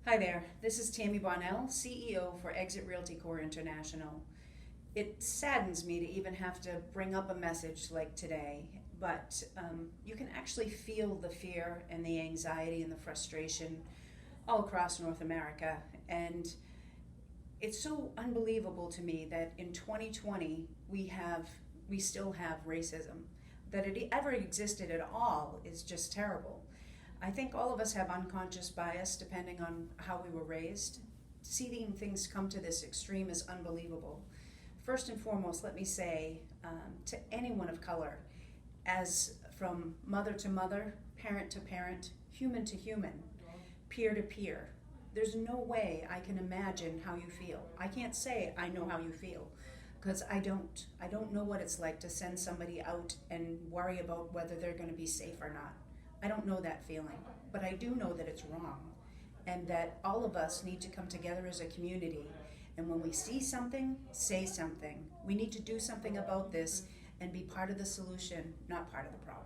Hi there, this is Tammy Bonnell, CEO for EXIT Realty Corp International. It saddens me to even have to bring up a message like today, but you can actually feel the fear and the anxiety and the frustration all across North America. And it's so unbelievable to me that in 2020 we still have racism. That it ever existed at all is just terrible. I think all of us have unconscious bias depending on how we were raised. Seeing things come to this extreme is unbelievable. First and foremost, let me say to anyone of color, as from mother to mother, parent to parent, human to human, peer to peer, there's no way I can imagine how you feel. I can't say I know how you feel because I don't. I don't know what it's like to send somebody out and worry about whether they're going to be safe or not. I don't know that feeling, but I do know that it's wrong and that all of us need to come together as a community. And when we see something, say something. We need to do something about this and be part of the solution, not part of the problem.